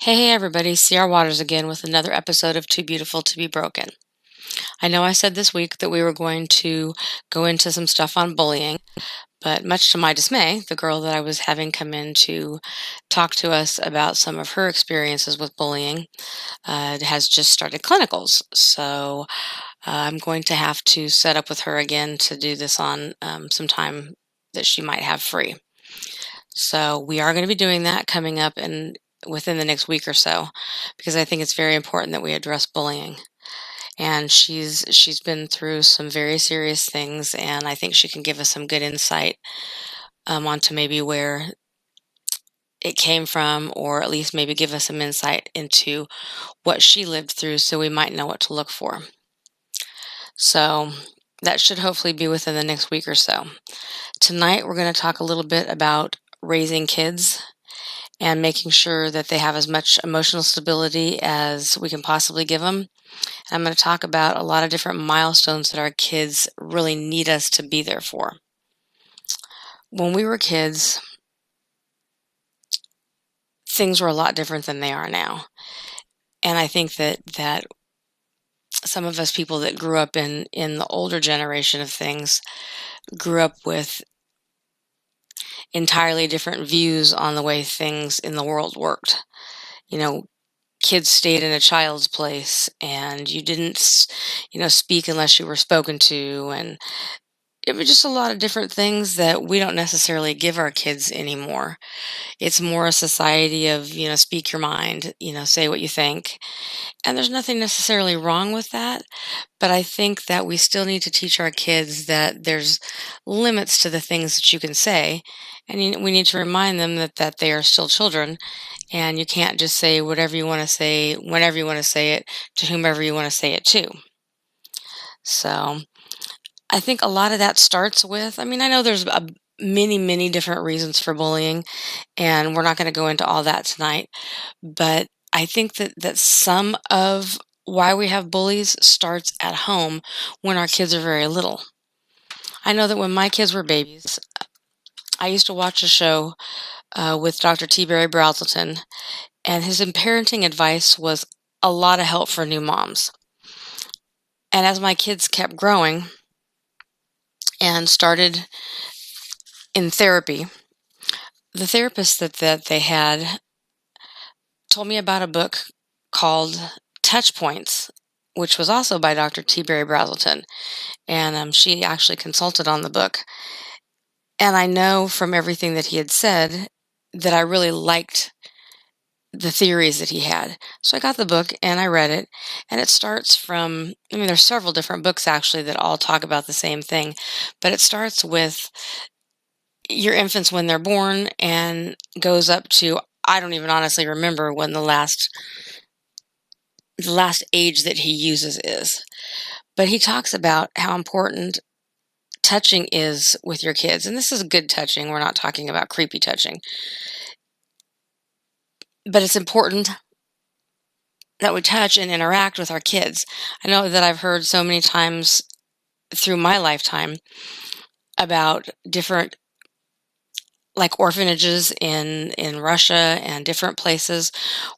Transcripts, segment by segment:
Hey, everybody, CR Waters again with another episode of Too Beautiful to Be Broken. I know I said this week that we were going to go into some stuff on bullying, but much to my dismay, the girl that I was having come in to talk to us about some of her experiences with bullying has just started clinicals. So I'm going to have to set up with her again to do this on some time that she might have free. So we are going to be doing that coming up within the next week or so, because I think it's very important that we address bullying. And she's been through some very serious things, and I think she can give us some good insight onto maybe where it came from, or at least maybe give us some insight into what she lived through, so we might know what to look for. So that should hopefully be within the next week or so. Tonight we're going to talk a little bit about raising kids and making sure that they have as much emotional stability as we can possibly give them. And I'm going to talk about a lot of different milestones that our kids really need us to be there for. When we were kids, things were a lot different than they are now. And I think that some of us people that grew up in the older generation of things grew up with entirely different views on the way things in the world worked. You know, kids stayed in a child's place, and you didn't, speak unless you were spoken to, and it was just a lot of different things that we don't necessarily give our kids anymore. It's more a society of, speak your mind, say what you think. And there's nothing necessarily wrong with that, but I think that we still need to teach our kids that there's limits to the things that you can say, and we need to remind them that they are still children, and you can't just say whatever you want to say, whenever you want to say it, to whomever you want to say it to. So I think a lot of that starts with, I know there's many, many different reasons for bullying, and we're not going to go into all that tonight, but I think that some of why we have bullies starts at home when our kids are very little. I know that when my kids were babies, I used to watch a show with Dr. T. Barry Brazelton, and his parenting advice was a lot of help for new moms. And as my kids kept growing and started in therapy, the therapist that they had told me about a book called Touch Points, which was also by Dr. T. Barry Brazelton. And she actually consulted on the book. And I know from everything that he had said that I really liked the theories that he had. So I got the book and I read it. And it starts from, there's several different books actually that all talk about the same thing. But it starts with your infants when they're born and goes up to, I don't even honestly remember when the last age that he uses is. But he talks about how important touching is with your kids. And this is good touching. We're not talking about creepy touching. But it's important that we touch and interact with our kids. I know that I've heard so many times through my lifetime about different orphanages in Russia and different places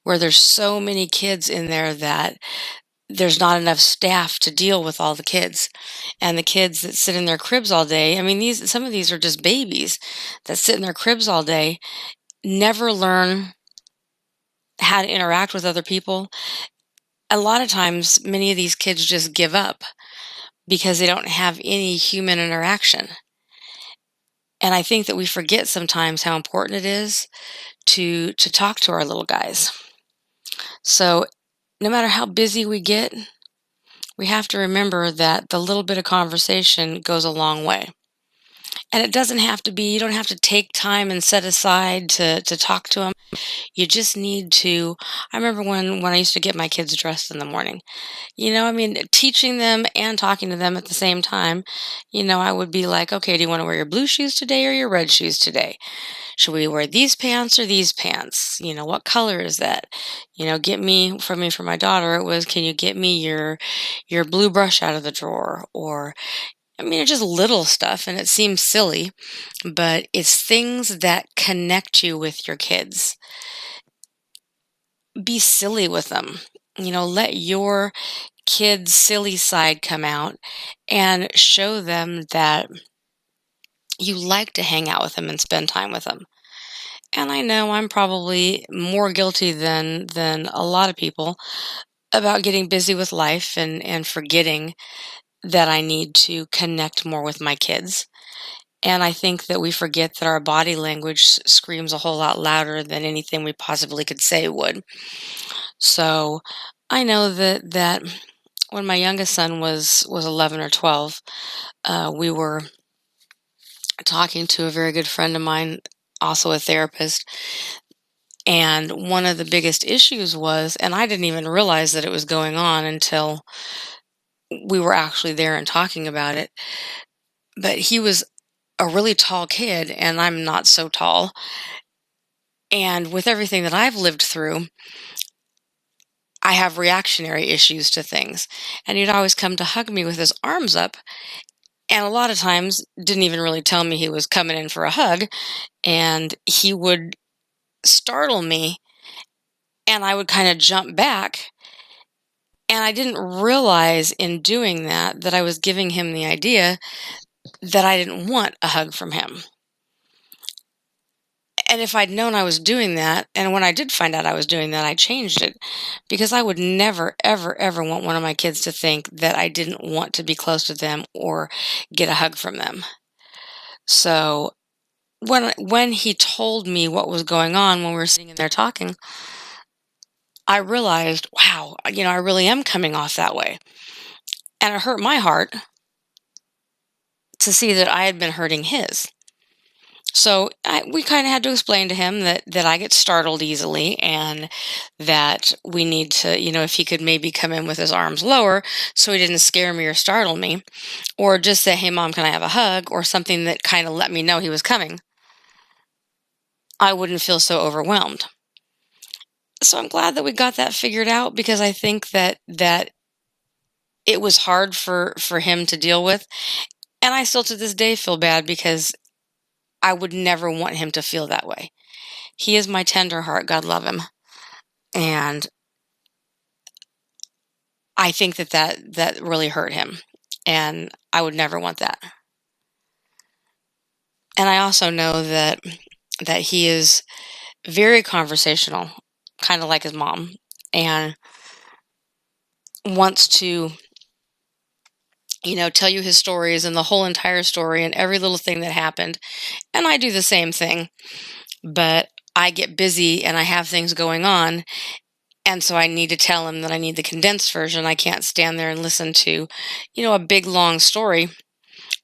where there's so many kids in there that there's not enough staff to deal with all the kids. And the kids that sit in their cribs all day, some of these are just babies that sit in their cribs all day, never learn how to interact with other people. A lot of times, many of these kids just give up because they don't have any human interaction. And I think that we forget sometimes how important it is to talk to our little guys. So no matter how busy we get, we have to remember that the little bit of conversation goes a long way. And it doesn't have to be, you don't have to take time and set aside to talk to them. You just need to, I remember when I used to get my kids dressed in the morning, teaching them and talking to them at the same time, I would be like, okay, do you want to wear your blue shoes today or your red shoes today? Should we wear these pants or these pants? What color is that? For my daughter, it was, can you get me your blue brush out of the drawer? Or, it's just little stuff, and it seems silly, but it's things that connect you with your kids. be silly with them. Let your kid's silly side come out and show them that you like to hang out with them and spend time with them. And I know I'm probably more guilty than a lot of people about getting busy with life and forgetting that I need to connect more with my kids. And I think that we forget that our body language screams a whole lot louder than anything we possibly could say would. So I know that when my youngest son was 11 or 12, we were talking to a very good friend of mine, also a therapist. And one of the biggest issues was, and I didn't even realize that it was going on until we were actually there and talking about it. But he was a really tall kid, and I'm not so tall. And with everything that I've lived through, I have reactionary issues to things. And he'd always come to hug me with his arms up. And a lot of times didn't even really tell me he was coming in for a hug. And he would startle me, and I would kind of jump back. And I didn't realize in doing that I was giving him the idea that I didn't want a hug from him. And if I'd known I was doing that, and when I did find out I was doing that, I changed it, because I would never, ever, ever want one of my kids to think that I didn't want to be close to them or get a hug from them. So when he told me what was going on when we were sitting in there talking, I realized, wow, I really am coming off that way. And it hurt my heart to see that I had been hurting his. So we kind of had to explain to him that I get startled easily, and that we need to, if he could maybe come in with his arms lower so he didn't scare me or startle me, or just say, "Hey, Mom, can I have a hug?" or something that kind of let me know he was coming. I wouldn't feel so overwhelmed. So I'm glad that we got that figured out, because I think that it was hard for him to deal with. And I still to this day feel bad, because I would never want him to feel that way. He is my tender heart, God love him. And I think that really hurt him. And I would never want that. And I also know that he is very conversational, kind of like his mom, and wants to, tell you his stories and the whole entire story and every little thing that happened. And I do the same thing, but I get busy and I have things going on. And so I need to tell him that I need the condensed version. I can't stand there and listen to, a big long story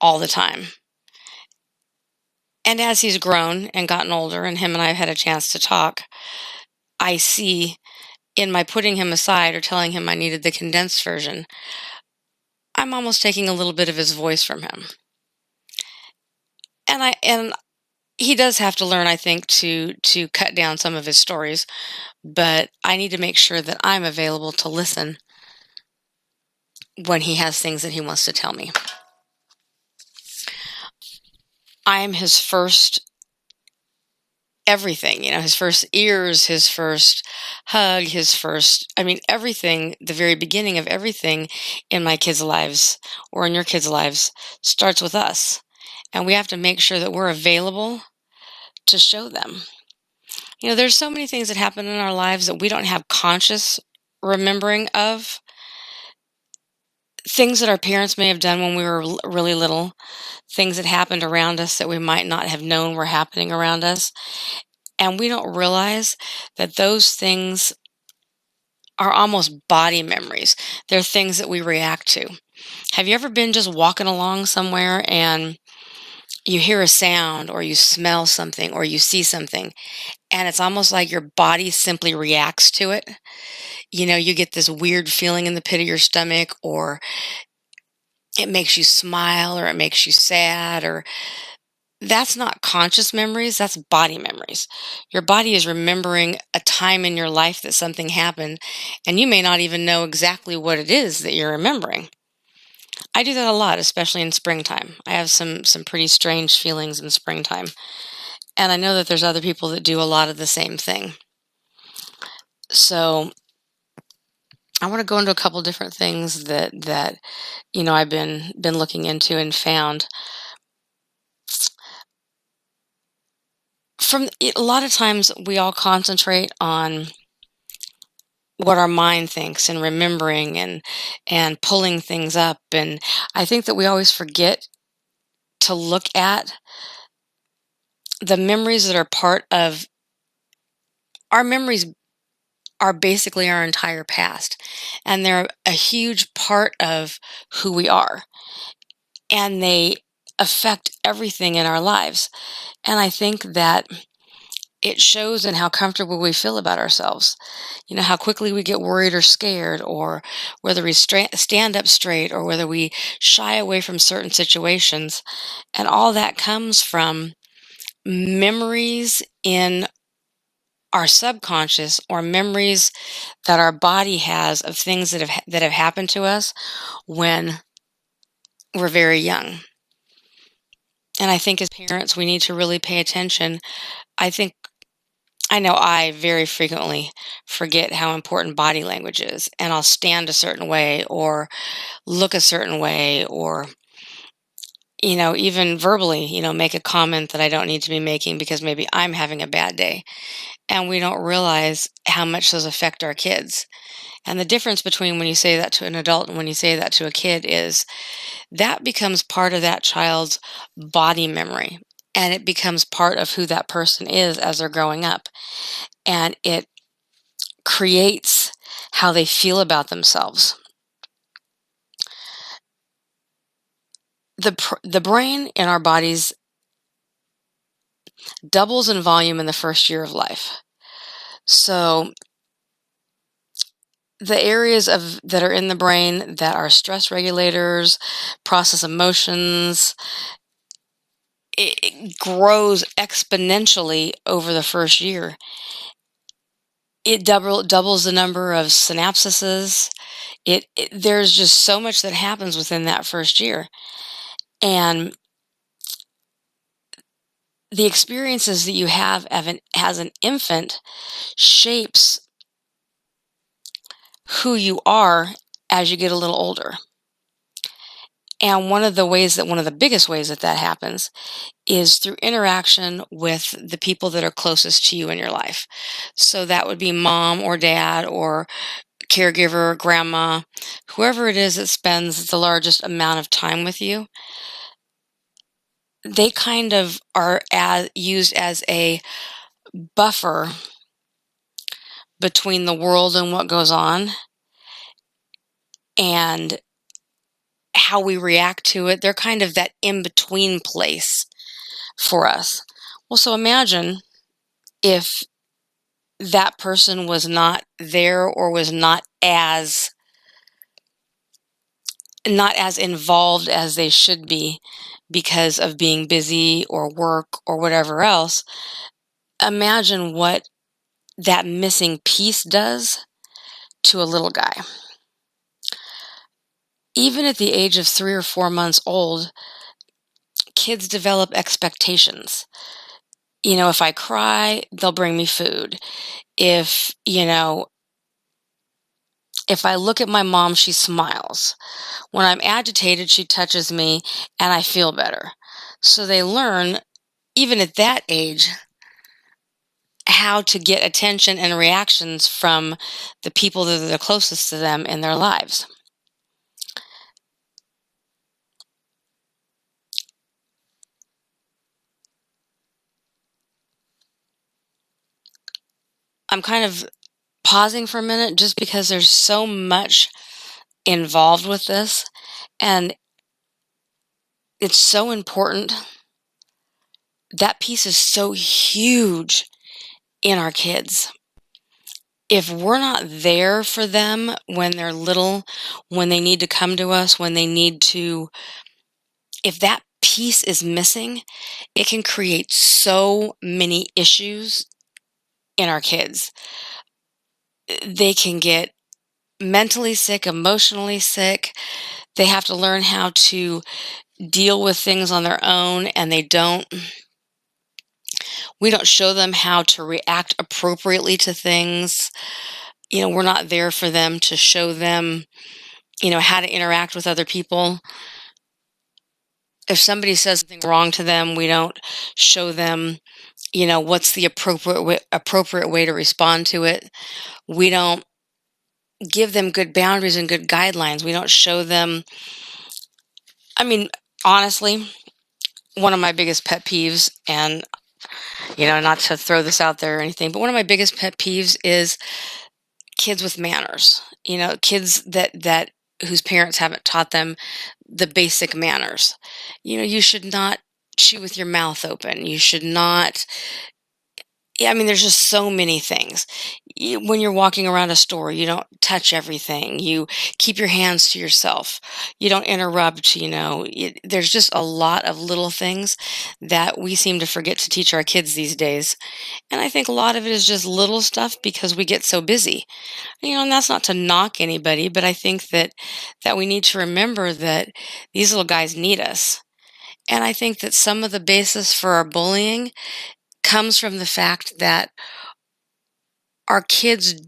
all the time. And as he's grown and gotten older, and him and I have had a chance to talk, I see in my putting him aside or telling him I needed the condensed version, I'm almost taking a little bit of his voice from him. And he does have to learn, I think, to cut down some of his stories, but I need to make sure that I'm available to listen when he has things that he wants to tell me. I am his first everything, his first ears, his first hug, everything. The very beginning of everything in my kids' lives, or in your kids' lives, starts with us. And we have to make sure that we're available to show them. There's so many things that happen in our lives that we don't have conscious remembering of. Things that our parents may have done when we were really little, things that happened around us that we might not have known were happening around us. And we don't realize that those things are almost body memories. They're things that we react to. Have you ever been just walking along somewhere and you hear a sound, or you smell something, or you see something, and it's almost like your body simply reacts to it? You get this weird feeling in the pit of your stomach, or it makes you smile, or it makes you sad, or that's not conscious memories, that's body memories. Your body is remembering a time in your life that something happened, and you may not even know exactly what it is that you're remembering. I do that a lot, especially in springtime. I have some pretty strange feelings in springtime, and I know that there's other people that do a lot of the same thing. So I want to go into a couple different things that I've been looking into and found. A lot of times we all concentrate on what our mind thinks and remembering and pulling things up, and I think that we always forget to look at the memories that are part of our memories are basically our entire past, and they're a huge part of who we are, and they affect everything in our lives. And I think that it shows in how comfortable we feel about ourselves. How quickly we get worried or scared, or whether we stand up straight, or whether we shy away from certain situations. And all that comes from memories in our subconscious, or memories that our body has of things that have happened to us when we're very young. And I think as parents, we need to really pay attention. I know I very frequently forget how important body language is, and I'll stand a certain way or look a certain way, or even verbally, make a comment that I don't need to be making because maybe I'm having a bad day. And we don't realize how much those affect our kids. And the difference between when you say that to an adult and when you say that to a kid is that becomes part of that child's body memory. And it becomes part of who that person is as they're growing up. And it creates how they feel about themselves. The brain in our bodies doubles in volume in the first year of life. So the areas that are in the brain that are stress regulators, process emotions, it grows exponentially over the first year. It doubles the number of synapses. There's just so much that happens within that first year. And the experiences that you have as an infant shapes who you are as you get a little older. And one of the biggest ways that happens is through interaction with the people that are closest to you in your life. So that would be mom or dad or caregiver, grandma, whoever it is that spends the largest amount of time with you. They kind of are used as a buffer between the world and what goes on, and how we react to it. They're kind of that in-between place for us. Well, so imagine if that person was not there, or was not as involved as they should be because of being busy or work or whatever else. Imagine what that missing piece does to a little guy. Even at the age of 3 or 4 months old, kids develop expectations. If I cry, they'll bring me food. If I look at my mom, she smiles. When I'm agitated, she touches me and I feel better. So they learn, even at that age, how to get attention and reactions from the people that are the closest to them in their lives. I'm kind of pausing for a minute just because there's so much involved with this, and it's so important. That piece is so huge in our kids. If we're not there for them when they're little, when they need to come to us, if that piece is missing, it can create so many issues in our kids. They can get mentally sick, emotionally sick. They have to learn how to deal with things on their own, and we don't show them how to react appropriately to things. We're not there for them to show them, how to interact with other people. If somebody says something wrong to them, we don't show them, what's the appropriate way to respond to it. We don't give them good boundaries and good guidelines. We don't show them. I mean, honestly, one of my biggest pet peeves, and not to throw this out there or anything, but one of my biggest pet peeves is kids with manners. Kids that whose parents haven't taught them the basic manners. You should not chew with your mouth open. You should not. Yeah, I mean, there's just so many things. When you're walking around a store, you don't touch everything. You keep your hands to yourself. You don't interrupt. There's just a lot of little things that we seem to forget to teach our kids these days. And I think a lot of it is just little stuff because we get so busy. And that's not to knock anybody, but I think that we need to remember that these little guys need us. And I think that some of the basis for our bullying comes from the fact that our kids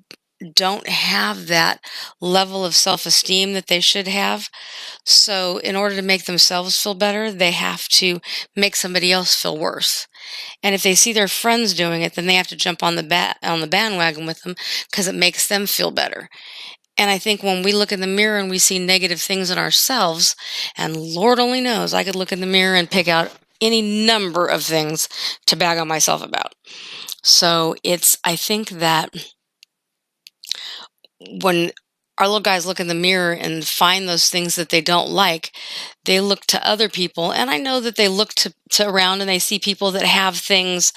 don't have that level of self-esteem that they should have. So in order to make themselves feel better, they have to make somebody else feel worse. And if they see their friends doing it, then they have to jump on the bandwagon with them because it makes them feel better. And I think when we look in the mirror and we see negative things in ourselves, and Lord only knows, I could look in the mirror and pick out any number of things to bag on myself about. So I think that when our little guys look in the mirror and find those things that they don't like, they look to other people. And I know that they look to around and they see people that have things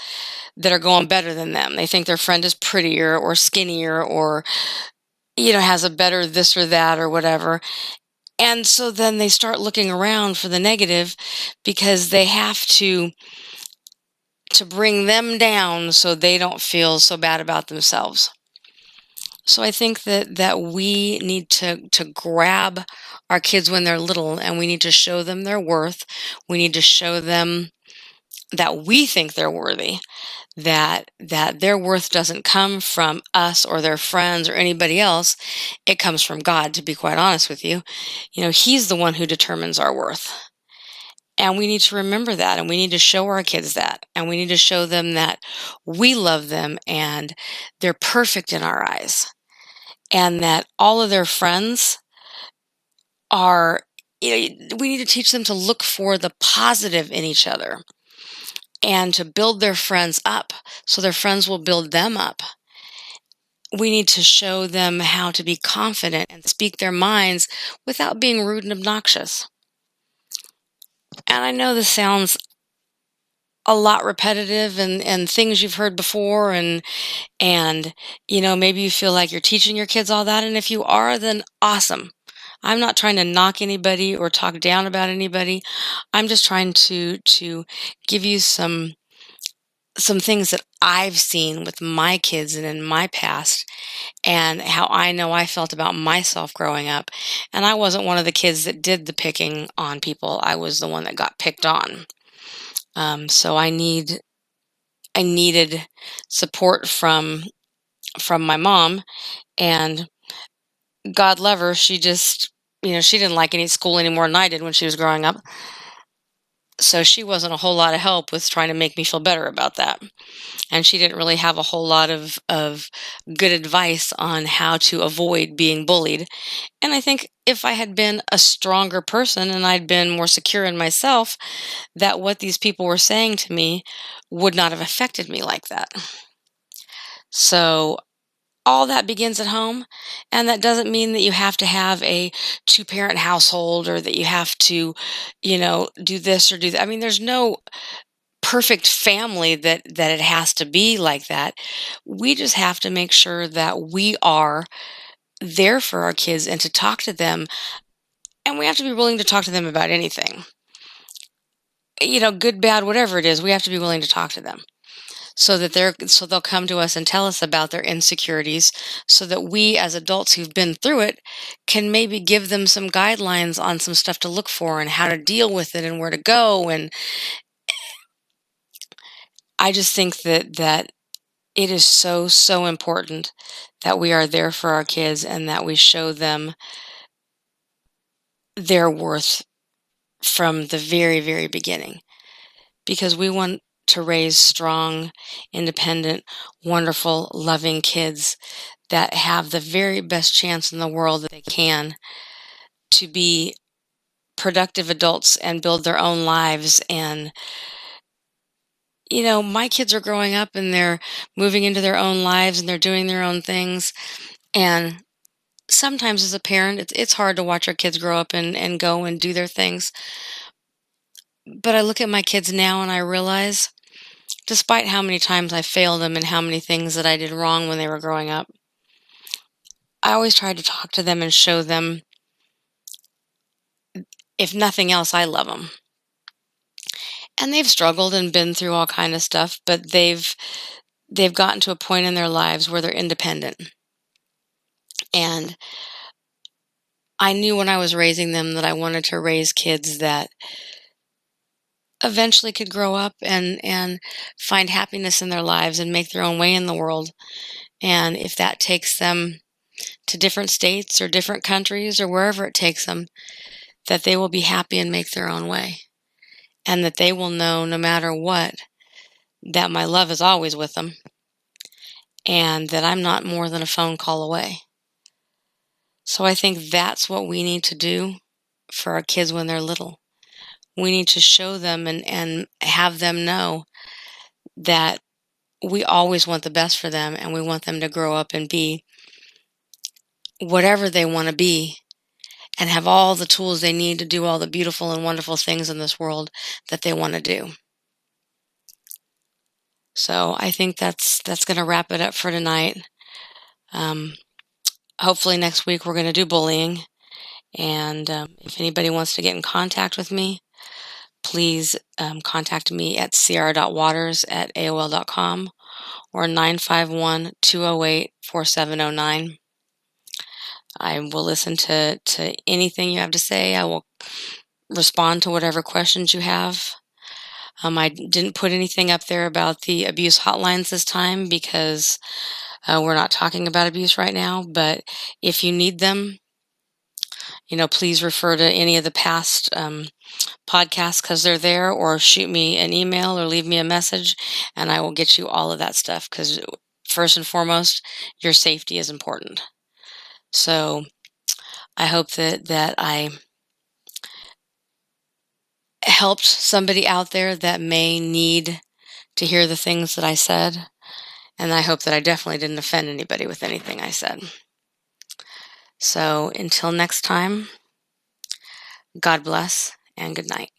that are going better than them. They think their friend is prettier or skinnier or, has a better this or that or whatever. And so then they start looking around for the negative because they have to bring them down so they don't feel so bad about themselves. So I think that we need to grab our kids when they're little and we need to show them their worth. We need to show them that we think they're worthy, that their worth doesn't come from us or their friends or anybody else. It comes from God, to be quite honest with you. He's the one who determines our worth. And we need to remember that, and we need to show our kids that, and we need to show them that we love them and they're perfect in our eyes, and that all of their friends are, we need to teach them to look for the positive in each other and to build their friends up so their friends will build them up. We need to show them how to be confident and speak their minds without being rude and obnoxious. And I know this sounds a lot repetitive and things you've heard before and maybe you feel like you're teaching your kids all that, and if you are, then awesome. I'm not trying to knock anybody or talk down about anybody. I'm just trying to give you some things that I've seen with my kids and in my past and how I know I felt about myself growing up. And I wasn't one of the kids that did the picking on people. I was the one that got picked on. So I needed support from my mom, and God love her. She just, she didn't like any school any more than I did when she was growing up. So she wasn't a whole lot of help with trying to make me feel better about that. And she didn't really have a whole lot of good advice on how to avoid being bullied. And I think if I had been a stronger person and I'd been more secure in myself, that what these people were saying to me would not have affected me like that. So all that begins at home, and that doesn't mean that you have to have a two-parent household or that you have to, do this or do that. I mean, there's no perfect family that it has to be like that. We just have to make sure that we are there for our kids and to talk to them, and we have to be willing to talk to them about anything. Good, bad, whatever it is, we have to be willing to talk to them. So they'll come to us and tell us about their insecurities so that we as adults who've been through it can maybe give them some guidelines on some stuff to look for and how to deal with it and where to go. And I just think that it is so, so important that we are there for our kids and that we show them their worth from the very, very beginning, because we want to raise strong, independent, wonderful, loving kids that have the very best chance in the world that they can to be productive adults and build their own lives. And, my kids are growing up and they're moving into their own lives and they're doing their own things. And sometimes as a parent, it's hard to watch our kids grow up and go and do their things. But I look at my kids now and I realize, despite how many times I failed them and how many things that I did wrong when they were growing up, I always tried to talk to them and show them, if nothing else, I love them. And they've struggled and been through all kind of stuff, but they've gotten to a point in their lives where they're independent. And I knew when I was raising them that I wanted to raise kids that eventually could grow up and find happiness in their lives and make their own way in the world. And if that takes them to different states or different countries or wherever it takes them, that they will be happy and make their own way. And that they will know, no matter what, that my love is always with them and that I'm not more than a phone call away. So I think that's what we need to do for our kids when they're little. We need to show them and have them know that we always want the best for them and we want them to grow up and be whatever they want to be and have all the tools they need to do all the beautiful and wonderful things in this world that they want to do. So I think that's going to wrap it up for tonight. Hopefully next week we're going to do bullying. And if anybody wants to get in contact with me, please contact me at cr.waters@aol.com or 951-208-4709. I will listen to anything you have to say. I will respond to whatever questions you have. I didn't put anything up there about the abuse hotlines this time because we're not talking about abuse right now. But if you need them, please refer to any of the past podcasts because they're there, or shoot me an email or leave me a message and I will get you all of that stuff, because first and foremost, your safety is important. So I hope that I helped somebody out there that may need to hear the things that I said. And I hope that I definitely didn't offend anybody with anything I said. So until next time, God bless and good night.